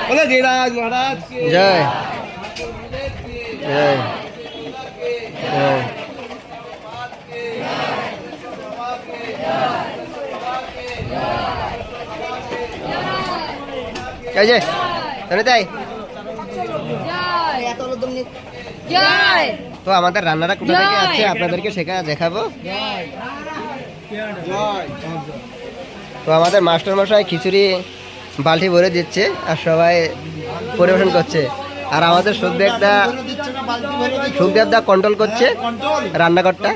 बोले गिरिराज महाराज की जय जय जय। जय তাই তো আমাদের রান্নাটা কোথা থেকে আছে আপনাদেরকে সেখানে দেখাবো। তো আমাদের মাস্টার মশাই খিচুড়ি বালতি ভরে দিচ্ছে আর সবাই পরিবেশন করছে, আর আমাদের সুখদেবদা কন্ট্রোল করছে রান্নাঘরটা।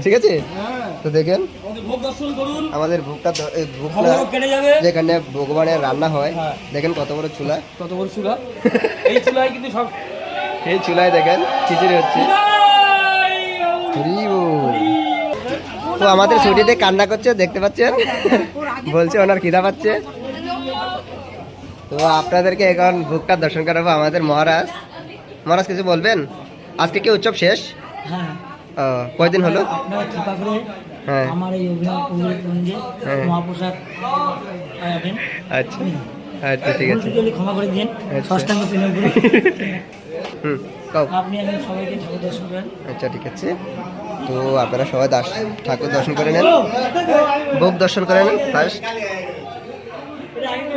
ঠিক আছে, তো দেখেন আমাদের ভোগটা যেখানে ভগবানের রান্না হয়, দেখেন কত বড় চুলা, কত বড় চুলা। এই চুলায় কিন্তু সব, এই চুলায় দেখেন খিচুড়ি হচ্ছে। তো আমাদের ছুটিতে কান্না করছে দেখতে পাচ্ছেন, বলছে ওনার খিদা পাচ্ছে। তো আপনাদেরকে এখন ভোগটা দর্শন করাবো। আমাদের মহারাজ কিছু বলবেন? আজকে কি উৎসব শেষ? কয়দিন হলো? হ্যাঁ আচ্ছা আচ্ছা ঠিক আছে। ক্ষমা করে দিন। আচ্ছা ঠিক আছে। তো আপনারা সবাই ঠাকুর দর্শন করে নেন, ভোগ দর্শন করে নেন ফার্স্ট,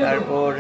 তারপর